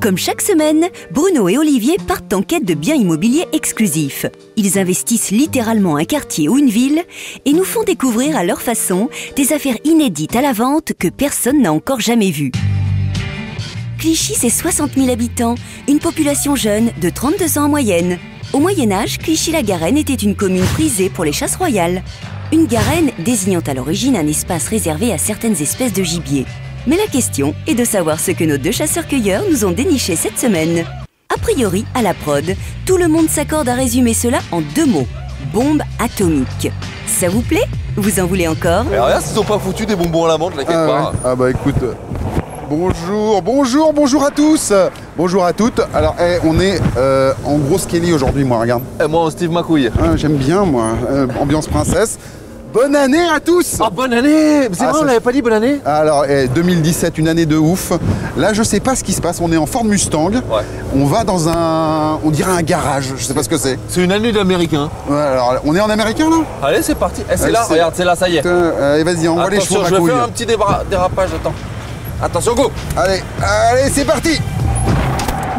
Comme chaque semaine, Bruno et Olivier partent en quête de biens immobiliers exclusifs. Ils investissent littéralement un quartier ou une ville et nous font découvrir à leur façon des affaires inédites à la vente que personne n'a encore jamais vues. Clichy, c'est 60 000 habitants, une population jeune de 32 ans en moyenne. Au Moyen-Âge, Clichy-la-Garenne était une commune prisée pour les chasses royales. Une garenne désignant à l'origine un espace réservé à certaines espèces de gibier. Mais la question est de savoir ce que nos deux chasseurs-cueilleurs nous ont déniché cette semaine. A priori, à la prod, tout le monde s'accorde à résumer cela en 2 mots. Bombe atomique. Ça vous plaît? Vous en voulez encore? Mais regarde s'ils ont pas foutu des bonbons à la menthe là quelque part. Ah bah écoute, bonjour à tous. Bonjour à toutes. Alors on est en grosse Kelly aujourd'hui, moi, regarde. Et moi en Steve McQueen. J'aime bien, moi, ambiance princesse. Bonne année à tous! Ah, bonne année! C'est vrai, on l'avait pas dit bonne année? Alors, 2017, une année de ouf. Là, je sais pas ce qui se passe. On est en Ford Mustang. Ouais. On va dans on dirait un garage. Je sais pas ce que c'est. C'est une année d'américain. Ouais, alors, on est en américain, là? Allez, c'est parti. C'est là, regarde, c'est là, ça y est. Allez, vas-y, envoie les chevaux. Je vais faire un petit dérapage, attends. Attention, go! Allez, c'est parti!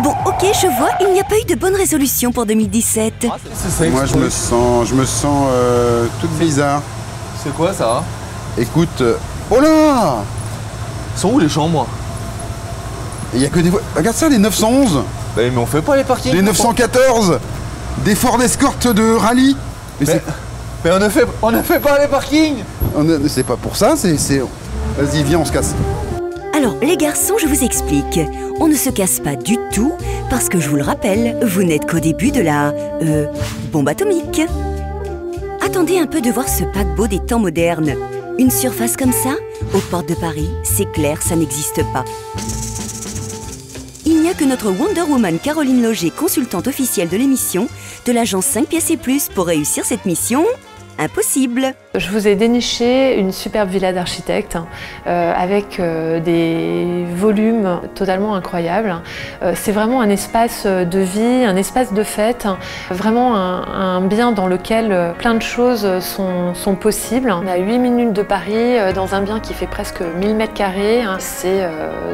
Bon, ok, je vois, il n'y a pas eu de bonne résolution pour 2017. Ah, moi, je me sens toute bizarre. C'est quoi ça? Écoute, oh là! Sont où les chambres? Il y a que des... Regarde ça, les 911! Mais on fait pas les parkings. Les 914! Des Ford Escort de rallye! Mais on ne fait pas les parkings! C'est pas pour ça, c'est... Vas-y, viens, on se casse. Alors, les garçons, je vous explique. On ne se casse pas du tout, parce que je vous le rappelle, vous n'êtes qu'au début de la... bombe atomique. Attendez un peu de voir ce paquebot des temps modernes. Une surface comme ça, aux portes de Paris, c'est clair, ça n'existe pas. Il n'y a que notre Wonder Woman Caroline Loger, consultante officielle de l'émission, de l'agence 5 pièces et plus pour réussir cette mission. Impossible. Je vous ai déniché une superbe villa d'architecte avec des volumes totalement incroyables. C'est vraiment un espace de vie, un espace de fête, vraiment un bien dans lequel plein de choses sont possibles. On est à 8 minutes de Paris, dans un bien qui fait presque 1000 m². C'est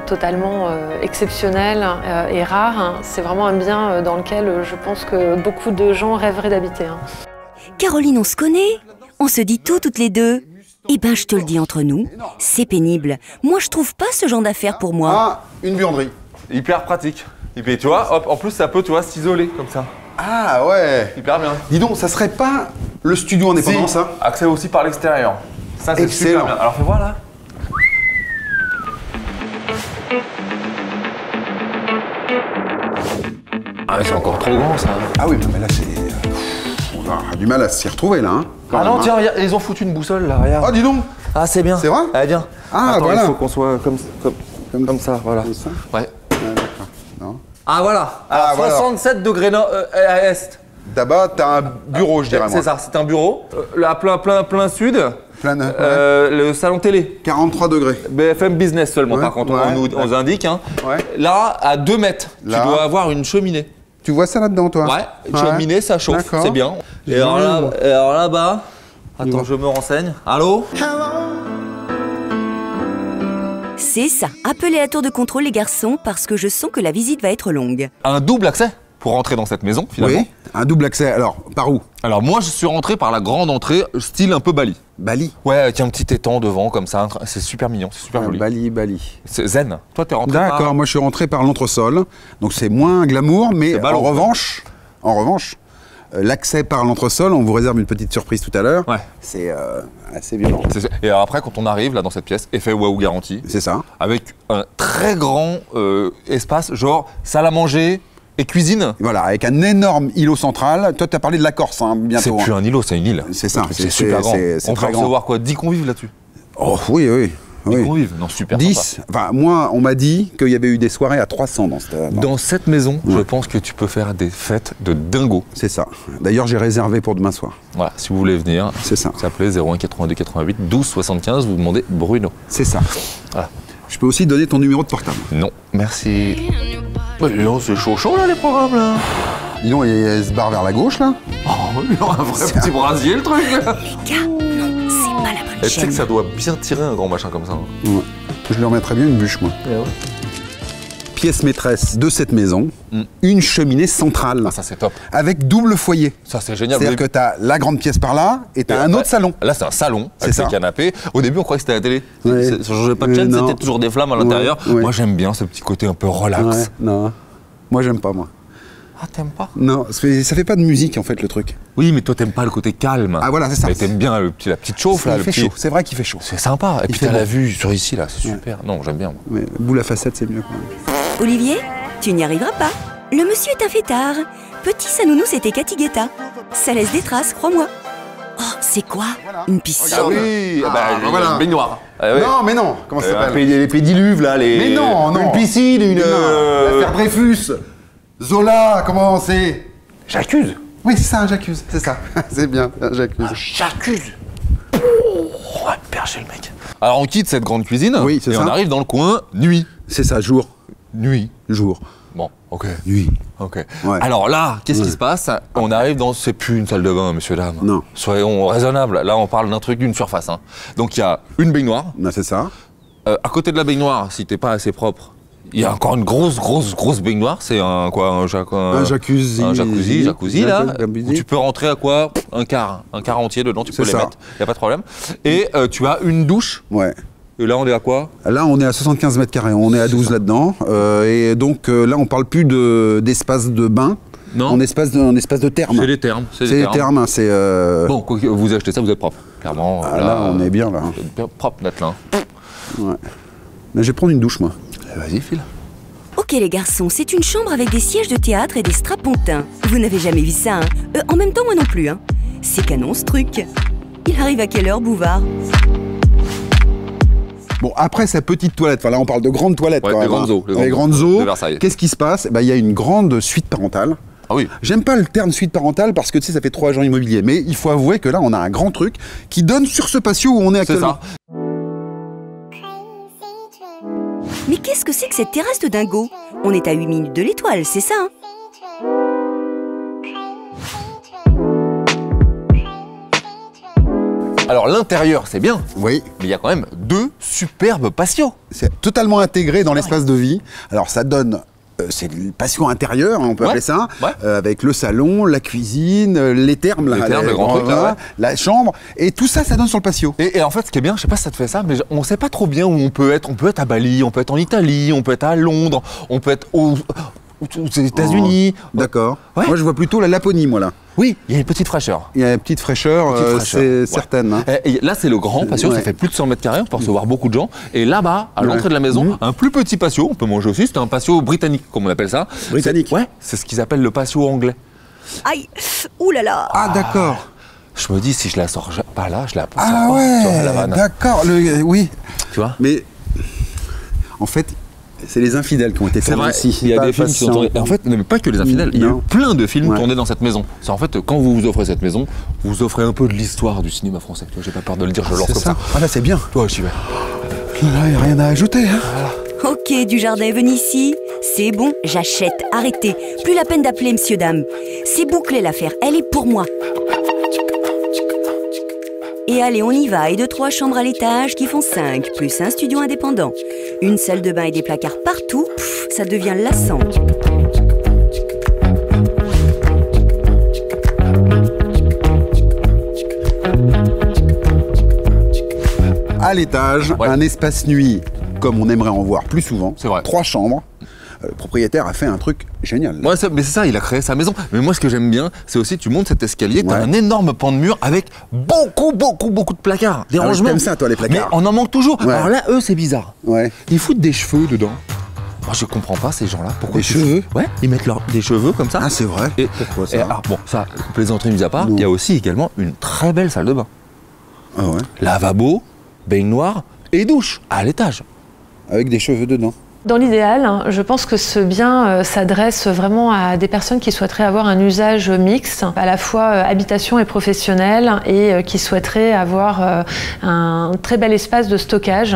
totalement exceptionnel et rare. C'est vraiment un bien dans lequel je pense que beaucoup de gens rêveraient d'habiter. Caroline, on se connaît? On se dit tout toutes les deux? Eh ben, je te le dis entre nous, c'est pénible. Moi, je trouve pas ce genre d'affaires pour moi. Ah, une buanderie. Hyper pratique. Et puis, tu vois, hop, en plus, ça peut, tu vois, s'isoler comme ça. Ah ouais. Hyper bien. Dis donc, ça serait pas le studio indépendant, ça? Accès aussi par l'extérieur. Ça, c'est excellent. Super bien. Alors, fais voir là. Ah, mais c'est encore trop grand, ça. Ah oui, mais là, c'est... On a du mal à s'y retrouver, là, hein. Ah non, tiens, regarde, ils ont foutu une boussole, là, regarde. Ah, dis donc. Ah, c'est bien. C'est vrai? Allez, viens. Ah, attends, voilà. il faut qu'on soit comme ça, voilà. Comme ça? Ouais. Ah, d'accord. Non. Ah, voilà. Alors, Ah, voilà. 67 degrés à est. D'abord, t'as un bureau, je dirais, moi. C'est ça, c'est un bureau. Là, plein sud. Le salon télé. 43 degrés. BFM Business seulement, Ouais, par contre, ouais, on nous indique. Hein. Ouais. Là, à 2 mètres, Là. tu dois avoir une cheminée. Tu vois ça là-dedans, toi? Ouais, une cheminée, ça chauffe, c'est bien. Et alors là-bas, attends, je me renseigne. Allô? C'est ça, appelez à tour de contrôle les garçons, parce que je sens que la visite va être longue. Un double accès pour rentrer dans cette maison, finalement. Oui, un double accès. Alors, par où? Alors moi, je suis rentré par la grande entrée, style un peu Bali. Bali. Ouais, avec un petit étang devant, comme ça. C'est super mignon, c'est super joli. Bali. C'est zen. Toi, t'es rentré D'accord, moi je suis rentré par l'entresol. Donc c'est moins glamour, mais ballon, en revanche, l'accès par l'entresol, on vous réserve une petite surprise tout à l'heure. Ouais. C'est assez violent. Et alors après, quand on arrive là dans cette pièce, effet waouh garanti. C'est ça. Avec un très grand espace, genre salle à manger et cuisine. Voilà, avec un énorme îlot central. Toi, tu as parlé de la Corse, hein, bientôt. C'est plus un îlot, c'est une île. C'est ça. C'est super grand. On peut recevoir quoi, 10 convives là-dessus? Oh oui. 10 convives, non, super 10. sympa. Enfin, moi, on m'a dit qu'il y avait eu des soirées à 300 dans cette... Dans cette maison, je pense que tu peux faire des fêtes de dingo. C'est ça. D'ailleurs, j'ai réservé pour demain soir. Voilà, si vous voulez venir, c'est ça. Vous appelez 01 82 88 12 75, vous demandez Bruno. C'est ça. Voilà. Je peux aussi donner ton numéro de portable. Non, merci. Non, c'est chaud là les programmes là. Dis donc, il se barre vers la gauche là. Oh, il a un vrai petit brasier le truc. Les gars, non, c'est pas la bonne Tu sais chaîne. que ça doit bien tirer un grand machin comme ça. Hein. Ouais. Je lui remettrais bien une bûche, moi. Ouais. pièce maîtresse de cette maison, une cheminée centrale. Ah, ça c'est top. Avec double foyer. Ça c'est génial. C'est-à-dire que tu as la grande pièce par là et tu as un autre salon. Là c'est un salon avec des canapés. Au début on croyait que c'était la télé. Ça changeait pas de chaîne, c'était toujours des flammes à l'intérieur. Moi j'aime bien ce petit côté un peu relax. Non, moi j'aime pas moi. Ah, t'aimes pas? Non, ça fait pas de musique en fait le truc. Oui, mais toi t'aimes pas le côté calme. Ah voilà, c'est ça. Mais t'aimes bien la petite chauffe là. Il fait chaud, c'est vrai qu'il fait chaud. C'est sympa. Et puis t'as la vue sur ici là, c'est super. Non, j'aime bien. Mais boule à facettes, c'est mieux quand même. Olivier, tu n'y arriveras pas. Le monsieur est un fêtard. Petit Sanounous c'était Cathy Guetta. Ça laisse des traces, crois-moi. Oh, c'est quoi? Une piscine? Ah oui, voilà. Baignoire. Non, mais non, comment ça s'appelle? Les pédiluves là, les... Mais non, une piscine, l'affaire Dreyfus. Zola, comment c'est? J'accuse. Oui, c'est ça, un j'accuse, c'est ça. C'est bien, un j'accuse. J'accuse. Oh, perché le mec. Alors on quitte cette grande cuisine et on arrive dans le coin nuit. C'est ça, jour. Nuit. Jour. Bon, ok. Nuit. Ok. Ouais. Alors là, qu'est-ce qui se passe? On arrive dans... C'est plus une salle de bain, messieurs, dames. Non. Soyons raisonnables. Là, on parle d'un truc d'une surface. Hein. Donc il y a une baignoire. Non, c'est ça. À côté de la baignoire, si t'es pas assez propre, il y a encore une grosse baignoire. C'est un jacuzzi. Un jacuzzi là. Où tu peux rentrer à quoi? Un quart entier dedans, tu peux les mettre. Il n'y a pas de problème. Et tu as une douche. Ouais. Et là, on est à quoi? Là, on est à 75 mètres carrés. On est à 12 là-dedans. Et donc là, on parle plus d'espace de bain. Non. En espace de terme. C'est des termes. C'est des termes. C'est. Bon, vous achetez ça, vous êtes propre. Clairement. Ah, là, on est bien là. Propre, net là. Ouais. Mais je vais prendre une douche, moi. Vas-y, file. Ok les garçons, c'est une chambre avec des sièges de théâtre et des strapontins. Vous n'avez jamais vu ça, hein? En même temps, moi non plus, hein. C'est canon ce truc. Il arrive à quelle heure, Bouvard? Bon, après sa petite toilette, enfin là on parle de grandes toilettes. Ouais, les grandes eaux de Versailles. Qu'est-ce qui se passe? Il y a une grande suite parentale. Ah oui. J'aime pas le terme suite parentale parce que tu sais, ça fait trop agent immobilier. Mais il faut avouer que là, on a un grand truc qui donne sur ce patio où on est actuellement. C'est ça. Mais qu'est-ce que c'est que cette terrasse de dingo? On est à 8 minutes de l'étoile, c'est ça, hein? Alors l'intérieur, c'est bien. Oui. Mais il y a quand même 2 superbes patios. C'est totalement intégré dans l'espace de vie. Alors ça donne... c'est le patio intérieur, hein, on peut appeler ça, avec le salon, la cuisine, les thermes, le grand truc, là, la chambre, et tout ça, ça donne sur le patio. Et en fait, ce qui est bien, je sais pas si ça te fait ça, mais on sait pas trop bien où on peut être. On peut être à Bali, on peut être en Italie, on peut être à Londres, on peut être aux États-Unis. D'accord. Ouais. Moi, je vois plutôt la Laponie, moi, là. Oui, il y a une petite fraîcheur. Il y a une petite fraîcheur, c'est certaine. Hein. Et là, c'est le grand patio, ça fait plus de 100 mètres carrés, on peut recevoir beaucoup de gens. Et là-bas, à l'entrée de la maison, un plus petit patio, on peut manger aussi, c'est un patio britannique, comme on appelle ça. Britannique? Ouais, c'est ce qu'ils appellent le patio anglais. Aïe! Ouh là là! Ah, d'accord. Je me dis, si je la sors pas là, je la sors pas. Ouais, d'accord, oui. Tu vois? Mais, en fait... C'est les infidèles qui ont été tournés ici. Il y a des films qui sont tournés. Et en fait, pas que les infidèles, il y a eu plein de films tournés dans cette maison. C'est en fait, quand vous offrez cette maison, vous offrez un peu de l'histoire du cinéma français. J'ai pas peur de le dire, je lance comme ça. Ah là, c'est bien. Toi, j'y vais. Là, il n'y a rien à ajouter. Hein. Voilà. Ok, Dujardin, venez ici. C'est bon, j'achète. Arrêtez. Plus la peine d'appeler monsieur, dame. C'est bouclé l'affaire. Elle est pour moi. Et allez, on y va. Et 2-3 chambres à l'étage qui font 5, plus un studio indépendant. Une salle de bain et des placards partout. Pff, ça devient lassant. À l'étage, un espace nuit, comme on aimerait en voir plus souvent. C'est vrai. 3 chambres. Le propriétaire a fait un truc génial. Ouais, mais c'est ça, il a créé sa maison. Mais moi, ce que j'aime bien, c'est aussi, tu montes cet escalier, t'as un énorme pan de mur avec beaucoup de placards. Des rangements. T'aimes ça, toi, les placards? Mais on en manque toujours. Alors là, eux, c'est bizarre. Ouais. Ils foutent des cheveux dedans. Moi, je comprends pas ces gens-là. Pourquoi des cheveux? Ouais, ils mettent des cheveux comme ça. Ah, c'est vrai. Et pourquoi ça? alors, bon, ça, plaisanterie mise à part, il y a aussi également une très belle salle de bain. Ah ouais. Lavabo, baignoire et douche à l'étage. Avec des cheveux dedans. Dans l'idéal, je pense que ce bien s'adresse vraiment à des personnes qui souhaiteraient avoir un usage mixte, à la fois habitation et professionnel, et qui souhaiteraient avoir un très bel espace de stockage.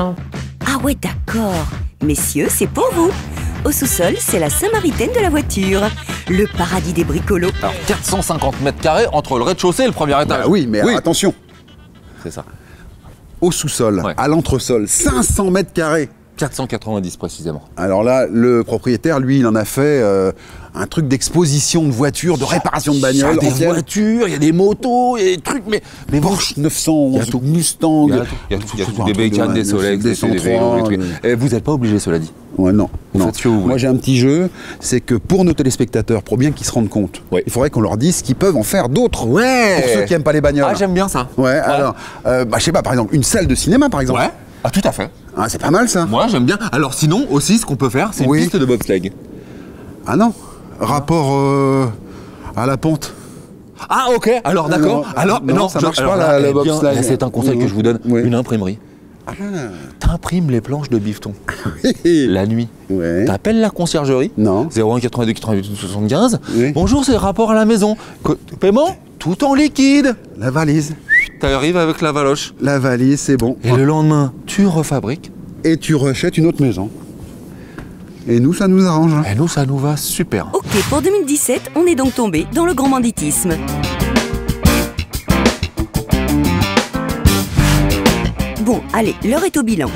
Ah ouais, d'accord. Messieurs, c'est pour vous. Au sous-sol, c'est la Samaritaine de la voiture. Le paradis des bricolos. Alors, 450 mètres carrés entre le rez-de-chaussée et le premier étage. Bah oui, mais attention. C'est ça. Au sous-sol, à l'entresol, 500 mètres carrés. 490 précisément. Alors là, le propriétaire, lui, il en a fait un truc d'exposition de voitures, de réparation de bagnoles. Il y a des voitures, il y a des motos, il y a des trucs, mais Porsche 911, Mustang. Il y a tout, des Bécanes, des Solex, des 103. Vous n'êtes pas obligé, cela dit. Ouais, non. Moi, j'ai un petit jeu, c'est que pour nos téléspectateurs, pour bien qu'ils se rendent compte, il faudrait qu'on leur dise qu'ils peuvent en faire d'autres. Ouais. Pour ceux qui n'aiment pas les bagnoles. Ah, j'aime bien ça. Ouais. Alors, je sais pas, par exemple, une salle de cinéma, par exemple. Ouais. Ah, tout à fait. Ah, c'est pas mal ça. Moi, j'aime bien. Alors, sinon, aussi, ce qu'on peut faire, c'est une piste de bobsleigh. Ah non. Rapport à la pente. Ah, ok. Alors, d'accord. Alors, non, ça marche pas, le bobsleigh. C'est un conseil que je vous donne. Une imprimerie. T'imprimes les planches de bifton la nuit. T'appelles la conciergerie. 01 82 88 75. Bonjour, c'est le rapport à la maison. Paiement tout en liquide. La valise. T'arrives avec la valoche. La valise, c'est bon. Et le lendemain, tu refabriques. Et tu rachètes une autre maison. Et nous, ça nous arrange. Et nous, ça nous va super. Ok, pour 2017, on est donc tombé dans le grand banditisme. Bon, allez, l'heure est au bilan.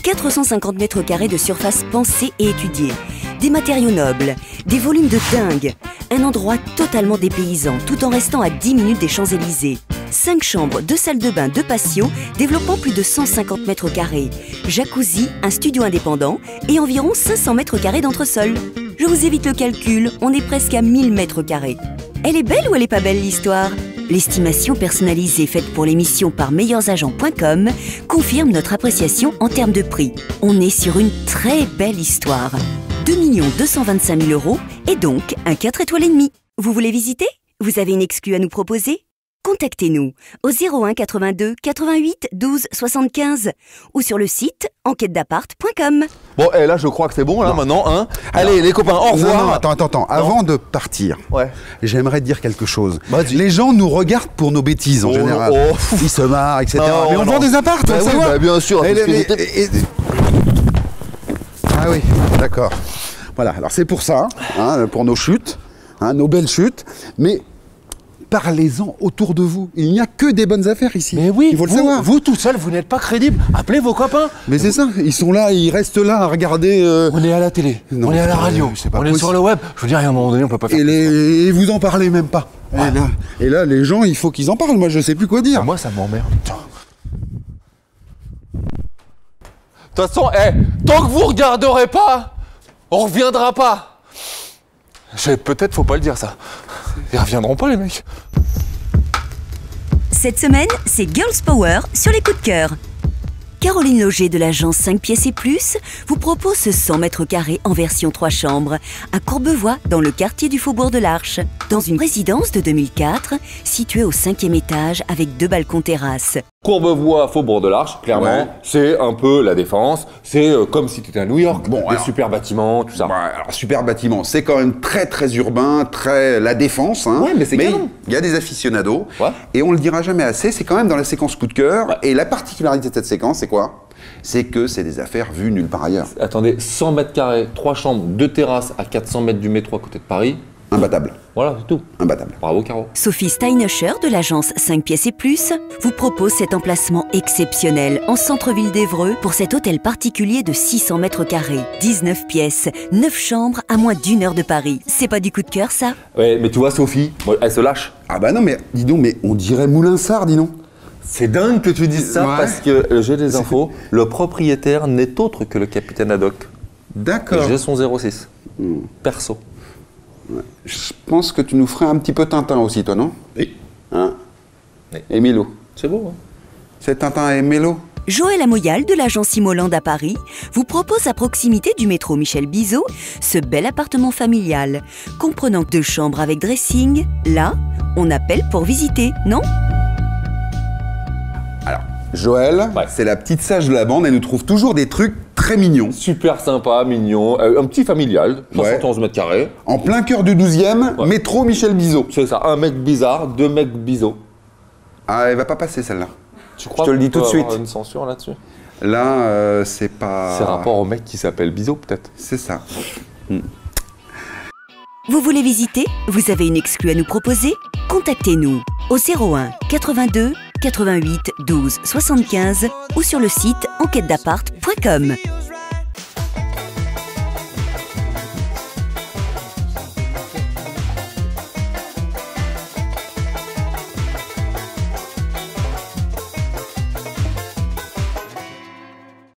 450 mètres carrés de surface pensée et étudiée. Des matériaux nobles, des volumes de dingue. Un endroit totalement dépaysant, tout en restant à 10 minutes des Champs-Élysées. 5 chambres, 2 salles de bain, 2 patios, développant plus de 150 mètres carrés. Jacuzzi, un studio indépendant et environ 500 mètres carrés d'entresol. Je vous évite le calcul, on est presque à 1000 mètres carrés. Elle est belle ou elle est pas belle l'histoire? L'estimation personnalisée faite pour l'émission par meilleursagents.com confirme notre appréciation en termes de prix. On est sur une très belle histoire. 2 225 000 € et donc un 4 étoiles et demi. Vous voulez visiter? Vous avez une exclue à nous proposer? Contactez-nous au 01 82 88 12 75 ou sur le site enquêtedappart.com. Bon, et là, je crois que c'est bon, là, maintenant, hein. Alors, allez, les copains, au revoir. Non, attends. Avant de partir, j'aimerais dire quelque chose. Les gens nous regardent pour nos bêtises, en général. Ils se marrent, etc. Mais on vend des apparts, bah oui, bah, bien sûr. Ah oui, d'accord. Voilà, alors c'est pour ça, pour nos chutes, nos belles chutes, mais parlez-en autour de vous. Il n'y a que des bonnes affaires ici. Mais oui, il faut le savoir. Vous tout seul, vous n'êtes pas crédible. Appelez vos copains. Mais c'est ça, ils sont là, ils restent là à regarder. On est à la télé, on est à la radio, on est sur le web. Je veux dire, à un moment donné, on peut pas faire. Et vous en parlez même pas. Et là, les gens, il faut qu'ils en parlent. Moi, je sais plus quoi dire. Moi, ça m'emmerde. De toute façon, tant que vous regarderez pas, on reviendra pas. Peut-être faut pas le dire ça. Ils reviendront pas les mecs. Cette semaine, c'est Girls Power sur les coups de cœur. Caroline Loger de l'agence 5 pièces et plus vous propose ce 100 mètres carrés en version 3 chambres à Courbevoie dans le quartier du Faubourg de l'Arche. Dans une résidence de 2004 située au 5e étage avec 2 balcons terrasses. Courbevoie, Faubourg de l'Arche, clairement, c'est un peu la Défense. C'est comme si tu étais à New York. Bon, des super bâtiments, tout ça. Alors, super bâtiments, c'est quand même très très urbain, très la Défense. Ouais, mais c'est canon. Il y a des aficionados. Et on le dira jamais assez, c'est quand même dans la séquence coup de cœur. Et la particularité de cette séquence, c'est quoi? C'est que c'est des affaires vues nulle part ailleurs. Attendez, 100 mètres carrés, 3 chambres, 2 terrasses à 400 mètres du métro à côté de Paris. Imbattable. Voilà, c'est tout. Imbattable. Bravo, Caro. Sophie Steinuscher de l'agence 5 pièces et plus vous propose cet emplacement exceptionnel en centre-ville d'Évreux pour cet hôtel particulier de 600 mètres carrés. 19 pièces, 9 chambres à moins d'1 heure de Paris. C'est pas du coup de cœur, ça? Ouais, mais tu vois, Sophie, elle se lâche. Ah bah non, mais dis donc, mais on dirait Moulinsart, dis donc. C'est dingue que tu dises ça parce que j'ai des infos. Le propriétaire n'est autre que le capitaine Haddock. D'accord. J'ai son 06. Perso. Ouais. Je pense que tu nous ferais un petit peu Tintin aussi, toi, non? Oui. Oui. Et Milo. C'est beau, hein? C'est Tintin et Mélo. Joël Amoyal de l'agence Imoland à Paris vous propose à proximité du métro Michel Bizot ce bel appartement familial, comprenant 2 chambres avec dressing. Là, on appelle pour visiter, non? Alors, Joël, c'est la petite sage de la bande, elle nous trouve toujours des trucs très mignons. Super sympa, mignon, un petit familial, 71 mètres carrés. En plein cœur du 12e, métro Michel Bizot. C'est ça, un mec bizarre, 2 mecs Bizot. Ah, elle va pas passer celle-là. Tu crois je te le dis tout de suite. Avoir une censure là-dessus? Là, c'est pas... C'est rapport au mec qui s'appelle Bizot, peut-être? C'est ça. Vous voulez visiter? Vous avez une exclue à nous proposer? Contactez-nous au 01 82 88 12 75 ou sur le site enquêtedappart.com.